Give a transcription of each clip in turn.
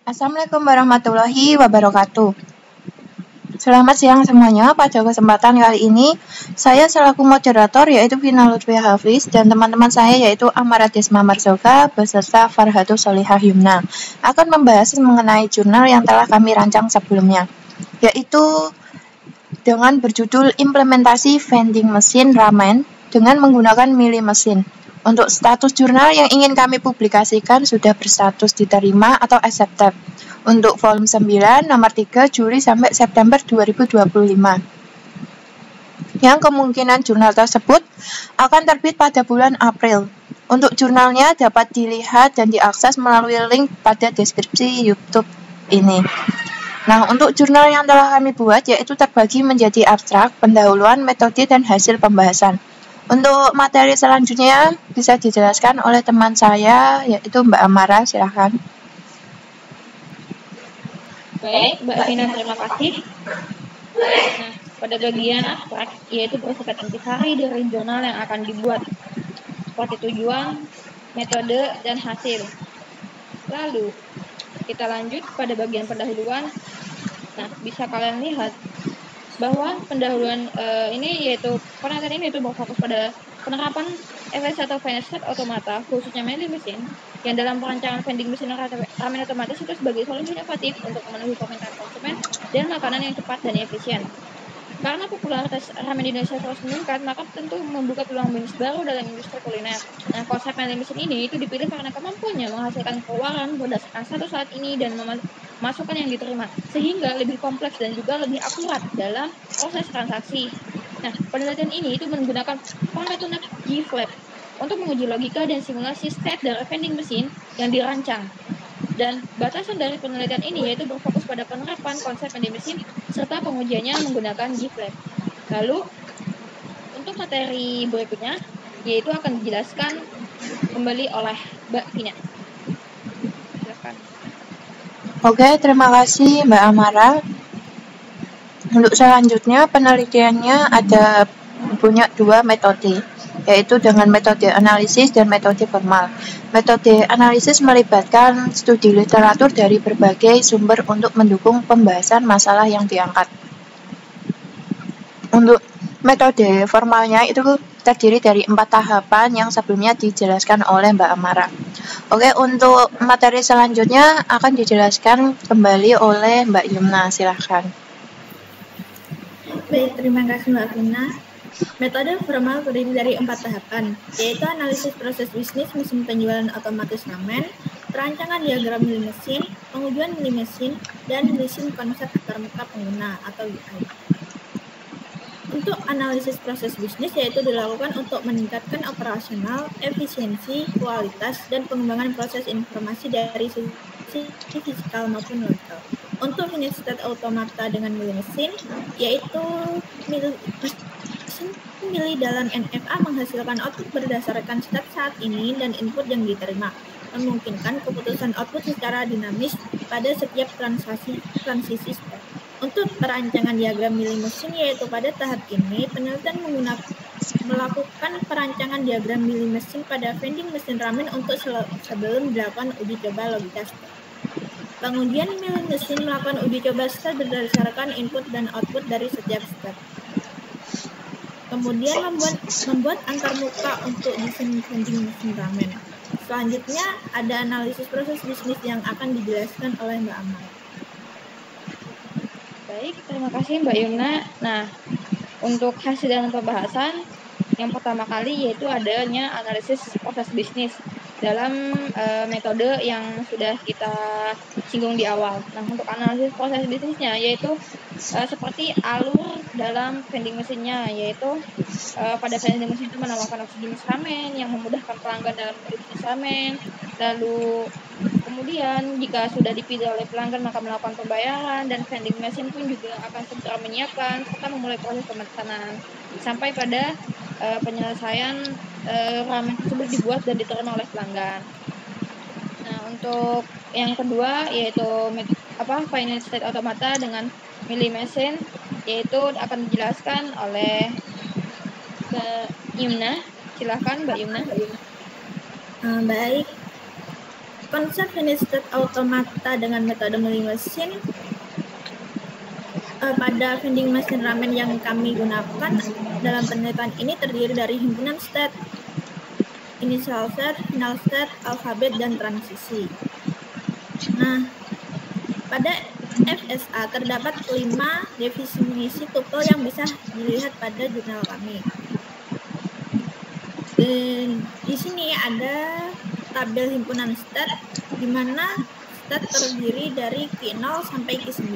Assalamualaikum warahmatullahi wabarakatuh. Selamat siang semuanya. Pada kesempatan kali ini, saya selaku moderator yaitu Vina Lutfi Hafiz dan teman-teman saya yaitu Amara Desma Marzoka beserta Farhatus Solihah Yumna akan membahas mengenai jurnal yang telah kami rancang sebelumnya, yaitu dengan berjudul Implementasi Vending Machine Ramen dengan menggunakan milih mesin. Untuk status jurnal yang ingin kami publikasikan sudah berstatus diterima atau accepted. Untuk volume 9 nomor 3 Juli sampai September 2025. Yang kemungkinan jurnal tersebut akan terbit pada bulan April. Untuk jurnalnya dapat dilihat dan diakses melalui link pada deskripsi YouTube ini. Nah, untuk jurnal yang telah kami buat yaitu terbagi menjadi abstrak, pendahuluan, metode, dan hasil pembahasan. Untuk materi selanjutnya bisa dijelaskan oleh teman saya yaitu Mbak Amara, silahkan. Baik, Mbak Vina, terima kasih. Nah, pada bagian abstrak, yaitu bersifat intisari dari jurnal yang akan dibuat, seperti tujuan, metode, dan hasil. Lalu, kita lanjut pada bagian pendahuluan. Nah, bisa kalian lihat bahwa pendahuluan ini yaitu penelitian ini itu berfokus pada penerapan FS atau Final State Automata, khususnya vending machine, yang dalam perancangan vending machine ramen otomatis itu sebagai solusi inovatif untuk memenuhi permintaan konsumen dan makanan yang cepat dan efisien. Karena popularitas ramen di Indonesia terus meningkat, maka tentu membuka peluang bisnis baru dalam industri kuliner. Nah, konsep vending machine ini itu dipilih karena kemampuannya menghasilkan keuangan berdasarkan status saat ini dan masukan yang diterima, sehingga lebih kompleks dan juga lebih akurat dalam proses transaksi. Nah, penelitian ini itu menggunakan metode GFLAB untuk menguji logika dan simulasi state dari vending machine yang dirancang. Dan batasan dari penelitian ini yaitu berfokus pada penerapan konsep vending machine serta pengujiannya menggunakan GFLAB. Lalu, untuk materi berikutnya yaitu akan dijelaskan kembali oleh Mbak Vina. Silakan. Oke, terima kasih Mbak Amara. Untuk selanjutnya penelitiannya punya dua metode, yaitu dengan metode analisis dan metode formal. Metode analisis melibatkan studi literatur dari berbagai sumber untuk mendukung pembahasan masalah yang diangkat. Untuk metode formalnya itu terdiri dari 4 tahapan yang sebelumnya dijelaskan oleh Mbak Amara. Oke, untuk materi selanjutnya akan dijelaskan kembali oleh Mbak Yumna, silahkan. Baik, terima kasih Mbak Vina. Metode formal terdiri dari 4 tahapan, yaitu analisis proses bisnis mesin penjualan otomatis ramen, perancangan diagram milih mesin, pengujian milih mesin, dan mesin konsep antarmuka pengguna atau UI. Untuk analisis proses bisnis yaitu dilakukan untuk meningkatkan operasional, efisiensi, kualitas, dan pengembangan proses informasi dari sisi fisikal maupun logikal. Untuk Final State Automata dengan milih mesin, yaitu mesin milih dalam NFA menghasilkan output berdasarkan state saat ini dan input yang diterima, memungkinkan keputusan output secara dinamis pada setiap transisi step. Untuk perancangan diagram milih mesin yaitu pada tahap ini, penelitian melakukan perancangan diagram milih mesin pada vending mesin ramen untuk sebelum dilakukan uji coba logika step. Pengujian milih mesin melakukan uji coba step berdasarkan input dan output dari setiap step. Kemudian membuat antarmuka untuk desain vending mesin ramen. Selanjutnya ada analisis proses bisnis yang akan dijelaskan oleh Mbak Amara. Baik, terima kasih Mbak Yumna. Nah, untuk hasil dalam pembahasan, yang pertama kali yaitu adanya analisis proses bisnis dalam metode yang sudah kita singgung di awal. Nah, untuk analisis proses bisnisnya yaitu seperti alur dalam vending mesinnya, yaitu pada vending mesin itu menawarkan opsi jenis ramen yang memudahkan pelanggan dalam memilih jenis ramen. Lalu kemudian jika sudah dipilih oleh pelanggan maka melakukan pembayaran dan vending machine pun juga akan segera menyiapkan serta memulai proses pemesanan sampai pada penyelesaian ramen tersebut dibuat dan diterima oleh pelanggan. Nah, untuk yang kedua yaitu Final State Automata dengan milih mesin, yaitu akan dijelaskan oleh Mbak Yumna. Silahkan Mbak Yumna. Baik. Konsep finished state automata dengan metode milling mesin pada vending machine ramen yang kami gunakan dalam penelitian ini terdiri dari himpunan state, initial state, final state, alfabet, dan transisi. Nah, pada FSA terdapat 5 definisi tuple yang bisa dilihat pada jurnal kami. Di sini ada tabel himpunan state, di mana state terdiri dari Q0 sampai Q9,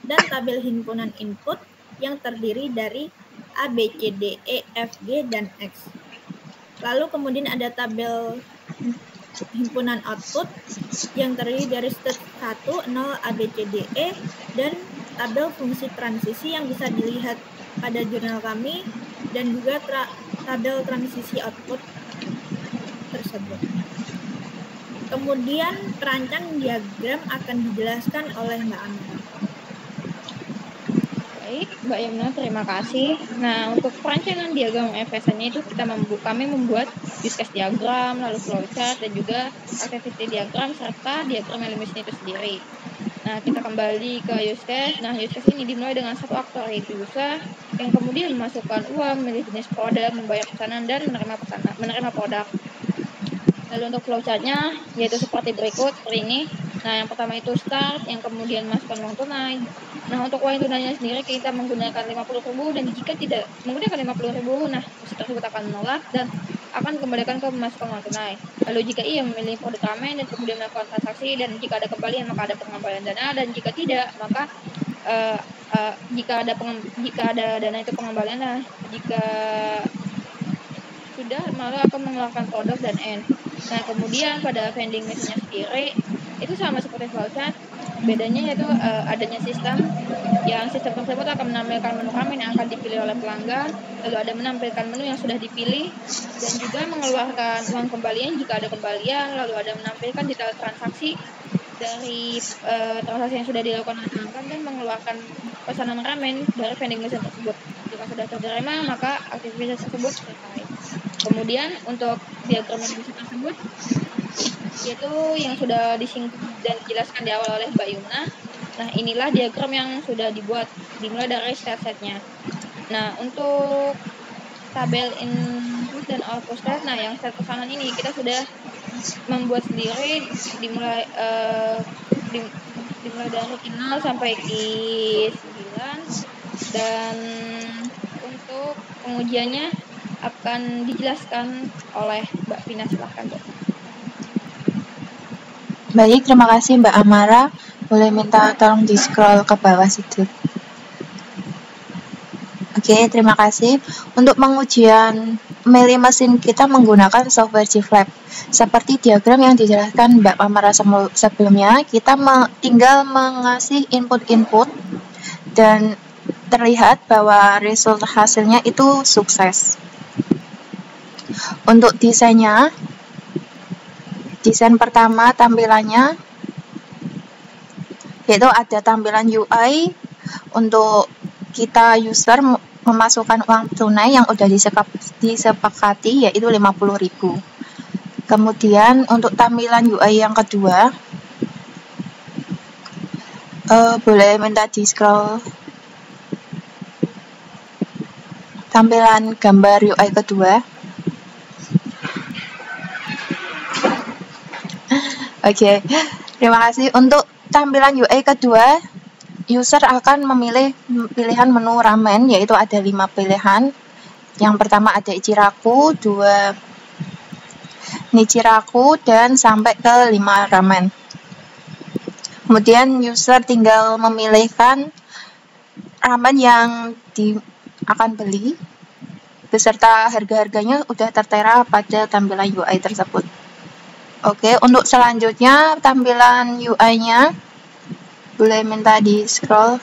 dan tabel himpunan input yang terdiri dari A, B, C, D, E, F, G, dan X. Lalu kemudian ada tabel himpunan output yang terdiri dari state 1, 0, A, B, C, D, E, dan tabel fungsi transisi yang bisa dilihat pada jurnal kami, dan juga tabel transisi output tersebut. Kemudian perancang diagram akan dijelaskan oleh Mbak Amira. Baik, Mbak Yamna, terima kasih. Nah, untuk perancangan diagram FSA-nya itu kami membuat use case diagram, lalu flowchart, dan juga activity diagram, serta diagram elimination itu sendiri. Nah, kita kembali ke use case. Nah, use case ini dimulai dengan satu aktor, yaitu user, yang kemudian memasukkan uang, memilih jenis produk, membayar pesanan, dan menerima produk. Lalu untuk flowchart-nya yaitu seperti berikut, seperti ini. Nah, yang pertama itu start, yang kemudian masukkan uang tunai. Nah, untuk uang tunainya sendiri kita menggunakan 50.000, dan jika tidak menggunakan 50.000, nah user tersebut akan menolak dan akan kembalikan ke memasukkan uang tunai. Lalu jika ia memilih produk ramen dan kemudian melakukan transaksi, dan jika ada kembalian maka ada pengembalian dana, dan jika tidak maka jika ada dana itu pengembalian. Nah, jika sudah malah akan mengeluarkan produk dan end. Nah, kemudian pada vending machine-nya sendiri itu sama seperti flowchart, bedanya yaitu adanya sistem tersebut akan menampilkan menu ramen yang akan dipilih oleh pelanggan, lalu ada menampilkan menu yang sudah dipilih, dan juga mengeluarkan uang kembalian jika ada kembalian, lalu ada menampilkan detail transaksi dari transaksi yang sudah dilakukan oleh pelanggan, dan mengeluarkan pesanan ramen dari vending machine tersebut. Jika sudah terterima, maka aktivitas tersebut selesai. Kemudian untuk diagram elimination tersebut yaitu yang sudah disinggung dan dijelaskan di awal oleh Mbak Yumna. Nah, inilah diagram yang sudah dibuat dimulai dari state-nya. Nah, untuk tabel input dan output state, nah yang state pesanan ini kita sudah membuat sendiri dimulai dari Q0 sampai Q9, dan untuk pengujiannya akan dijelaskan oleh Mbak Vina. Silahkan, Mbak. Baik, terima kasih Mbak Amara. Boleh minta tolong di-scroll ke bawah situ. Oke, terima kasih. Untuk pengujian milling mesin kita menggunakan software GFlab. Seperti diagram yang dijelaskan Mbak Amara sebelumnya, kita tinggal mengasih input-input dan terlihat bahwa result hasilnya itu sukses. Untuk desainnya, desain pertama tampilannya yaitu ada tampilan UI untuk kita user memasukkan uang tunai yang sudah disepakati yaitu 50.000. Kemudian untuk tampilan UI yang kedua, boleh minta di scroll tampilan gambar UI kedua. Oke, terima kasih. Untuk tampilan UI kedua, user akan memilih pilihan menu ramen, yaitu ada 5 pilihan. Yang pertama ada Ichiraku, 2 Nichiraku, dan sampai ke 5 ramen. Kemudian user tinggal memilihkan ramen yang akan beli, beserta harga-harganya udah tertera pada tampilan UI tersebut. Oke, untuk selanjutnya tampilan UI-nya boleh minta di scroll.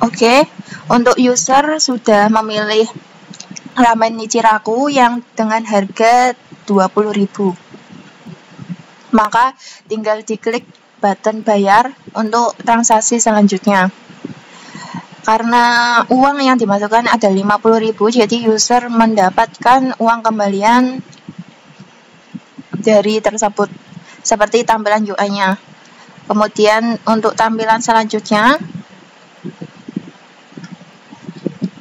Oke, untuk user sudah memilih ramen Nichiraku yang dengan harga 20.000. Maka tinggal diklik button bayar untuk transaksi selanjutnya. Karena uang yang dimasukkan ada 50.000, jadi user mendapatkan uang kembalian dari tersebut seperti tampilan UI-nya. Kemudian untuk tampilan selanjutnya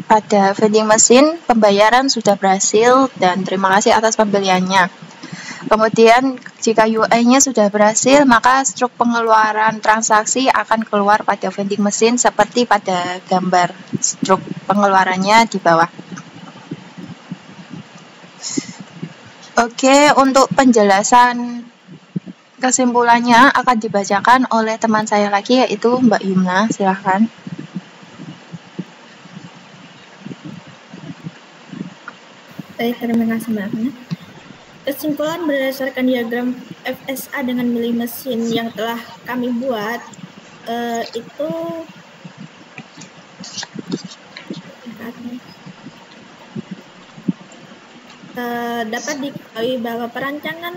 pada vending machine, pembayaran sudah berhasil dan terima kasih atas pembeliannya. Kemudian jika UI-nya sudah berhasil, maka struk pengeluaran transaksi akan keluar pada vending machine seperti pada gambar struk pengeluarannya di bawah. Oke, untuk penjelasan kesimpulannya akan dibacakan oleh teman saya lagi, yaitu Mbak Yumna. Silahkan. Baik, terima kasih Mbak Hana. Kesimpulan berdasarkan diagram FSA dengan milih mesin yang telah kami buat itu dapat diketahui bahwa perancangan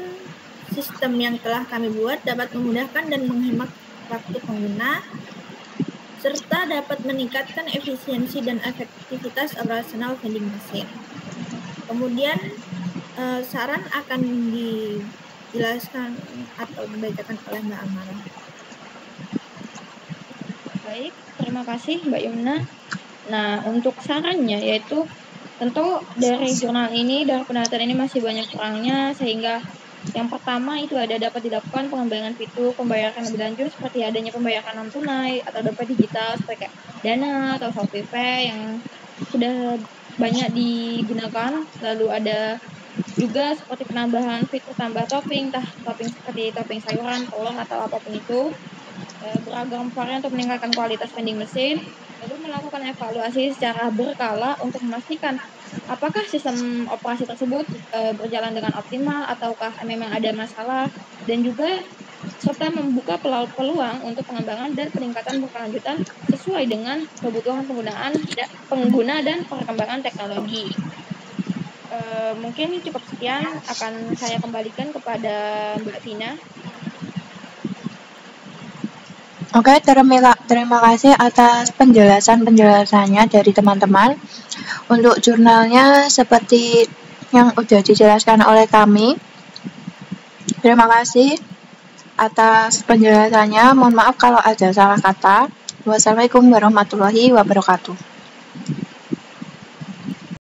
sistem yang telah kami buat dapat memudahkan dan menghemat waktu pengguna serta dapat meningkatkan efisiensi dan efektivitas operasional vending machine. Kemudian saran akan dijelaskan atau dibacakan oleh Mbak Amara. Baik, terima kasih Mbak Yumna. Nah, untuk sarannya yaitu tentu dari jurnal ini, dari penelitian ini masih banyak kurangnya, sehingga yang pertama itu dapat dilakukan pengembangan fitur pembayaran lebih lanjut seperti adanya pembayaran non tunai atau dompet digital seperti Dana atau Shopee Pay yang sudah banyak digunakan. Lalu ada juga seperti penambahan fitur tambah topping, topping seperti topping sayuran, telur atau apapun itu, beragam varian untuk meningkatkan kualitas vending machine, lalu melakukan evaluasi secara berkala untuk memastikan apakah sistem operasi tersebut berjalan dengan optimal ataukah memang ada masalah, dan juga serta membuka peluang untuk pengembangan dan peningkatan berkelanjutan sesuai dengan kebutuhan pengguna dan perkembangan teknologi. Mungkin cukup sekian, akan saya kembalikan kepada Mbak Vina. Oke, terima kasih atas penjelasannya dari teman-teman. Untuk jurnalnya seperti yang sudah dijelaskan oleh kami. Terima kasih atas penjelasannya. Mohon maaf kalau ada salah kata. Wassalamualaikum warahmatullahi wabarakatuh.